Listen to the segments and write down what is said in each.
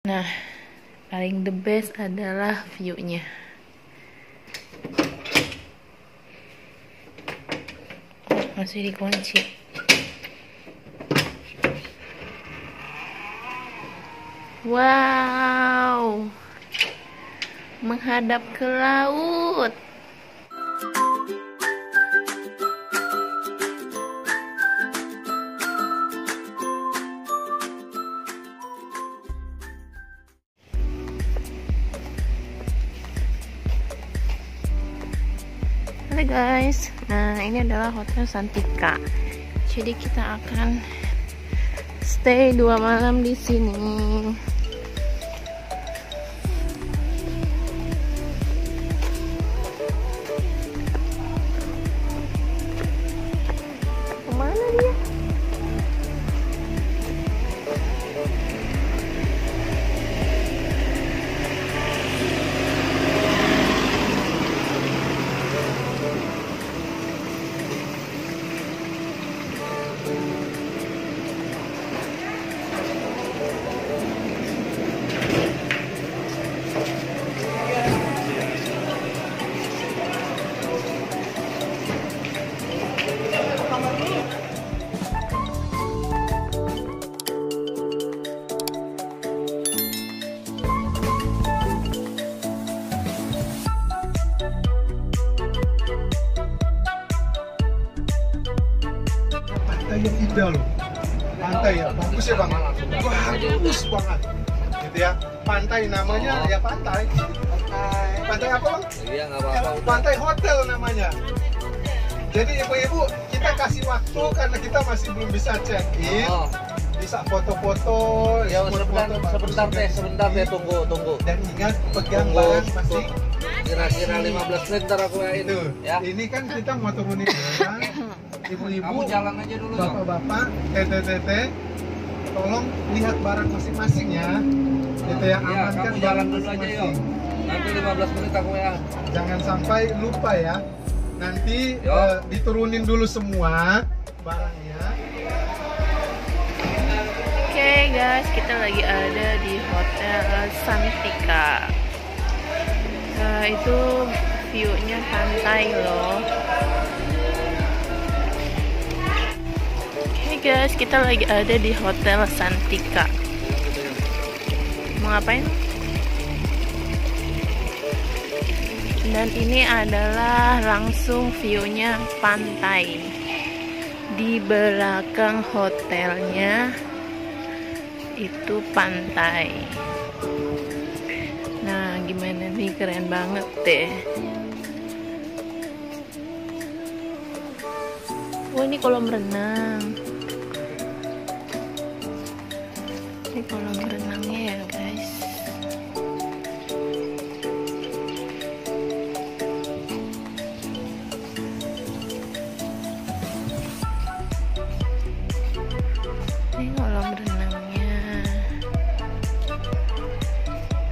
Nah, paling the best adalah view-nya. Oh, masih dikunci. Wow, menghadap ke laut. Halo guys, nah ini adalah Hotel Santika. Jadi kita akan stay 2 malam di sini. Kemana dia? Yang indah loh, pantai ya, bagus ya bang, bagus banget, gitu ya. Pantai namanya ya pantai apa bang? Iya nggak apa-apa. Pantai hotel namanya. Jadi ibu-ibu kita kasih waktu karena kita masih belum bisa check in, bisa foto-foto. Ya sebentar deh, tunggu. Dan ingat pegang barang masih. Kira-kira 15 menit ntar aku itu. Ya. Ini kan kita mau turunin barang. Ibu-ibu, Kamu jalan aja dulu. bapak-bapak, tete, tolong lihat barang masing-masing ya. Gitu ya, Iya, amankan kamu jalan barang dulu aja yuk. masing-masing. Nanti 15 menit aku ya. Jangan sampai lupa ya. Nanti diturunin dulu semua barangnya. Oke guys, kita lagi ada di Hotel Santika. Itu view-nya pantai loh. Oke guys, kita lagi ada di Hotel Santika. Mau ngapain? Dan ini adalah langsung view-nya pantai. Di belakang hotelnya itu pantai. Nah, gimana nih, keren banget deh. Wah, ini kolam renang. Ini kolam renangnya ya guys. Ini kolam renangnya.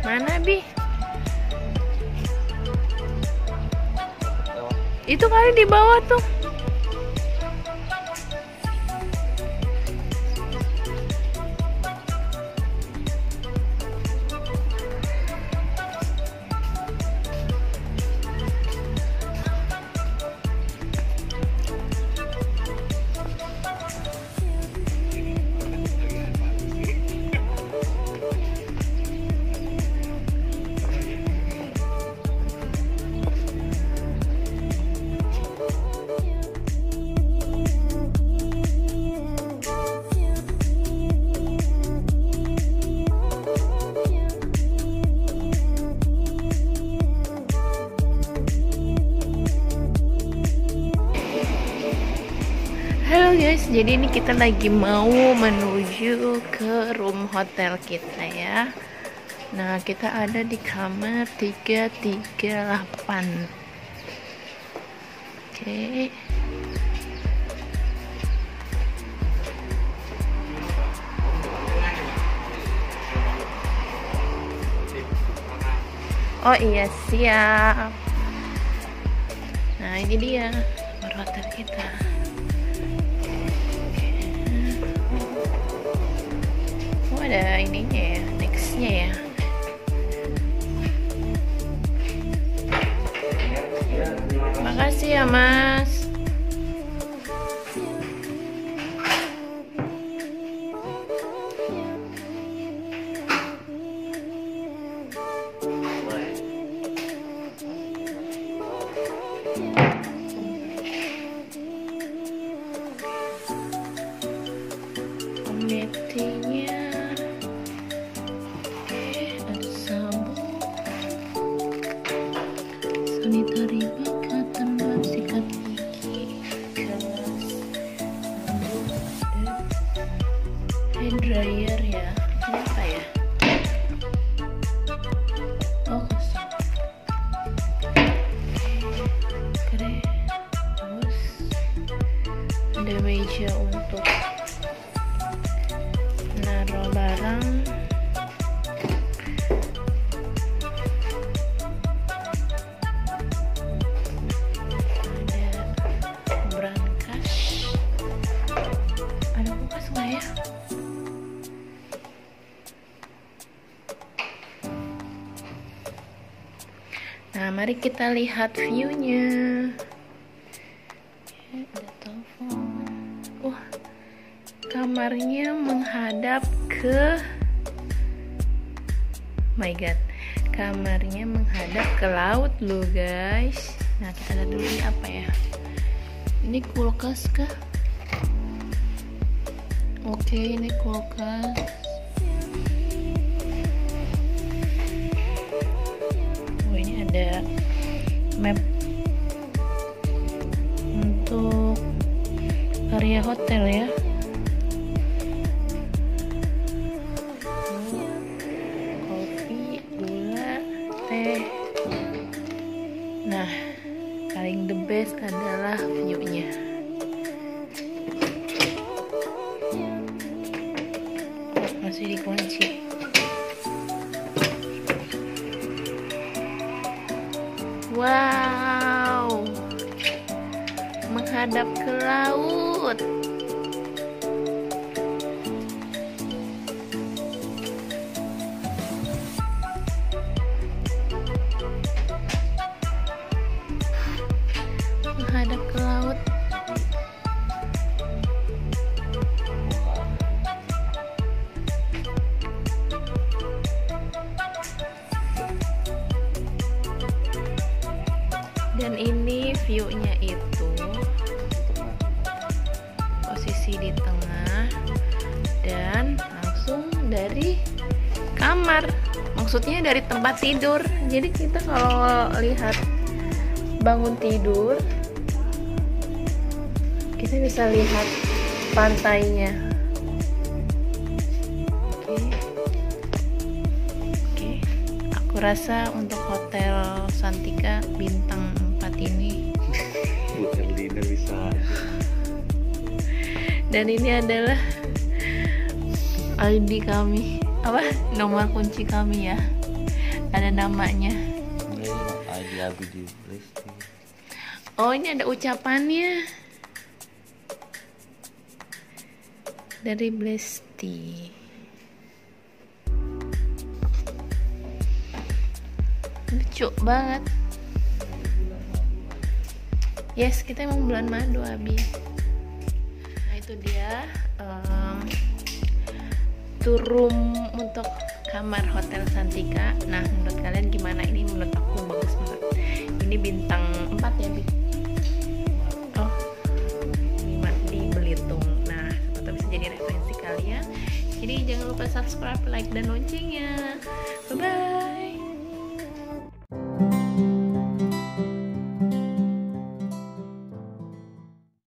Mana Bi? Itu kali di bawah tuh. Halo guys, jadi ini kita lagi mau menuju ke room hotel kita ya. Nah, kita ada di kamar 338. Oke. Oh iya, siap. Nah, ini dia kamar hotel kita. Ada ininya ya, nextnya ya. ya Mas. Metenya ada sabun, sanitary bag, cotton sikat gigi, gelas, dan hair dryer ya. Ini apa ya? Oh, kosong. Keren. Terus ada meja untuk naruh barang. Ada brankas. Ada kulkas nggak ya? Nah, mari kita lihat view-nya. Ya, ada telepon. Wah, kamarnya menghadap ke, my god, kamarnya menghadap ke laut loh guys. Nah, kita lihat dulu ini apa ya. Ini kulkas kah? Oke, ini kulkas. Oh, ini ada map untuk area hotel ya. Nah, paling the best adalah view-nya. Masih dikunci. Wow, menghadap ke laut. Menghadap ke laut. Dan ini view-nya itu posisi di tengah dan langsung dari kamar. Maksudnya dari tempat tidur. Jadi kita kalau lihat bangun tidur, kita bisa lihat pantainya. Oke. Aku rasa untuk hotel Santika bintang 4 ini Bu Erlina bisa. dan ini adalah ID kami, apa, nomor kunci kami ya, ada namanya. ID Abidi Blesti. Oh, ini ada ucapannya dari Blesti. Lucu banget. Yes, kita emang bulan madu, Abi. Nah, itu dia tour room untuk kamar hotel Santika. Nah, menurut kalian gimana? Ini menurut aku bagus banget. Ini bintang 4 ya, Bi? Oh, di Belitung. Nah, siapa bisa jadi referensi kalian. Jadi jangan lupa subscribe, like, dan loncengnya. Bye-bye.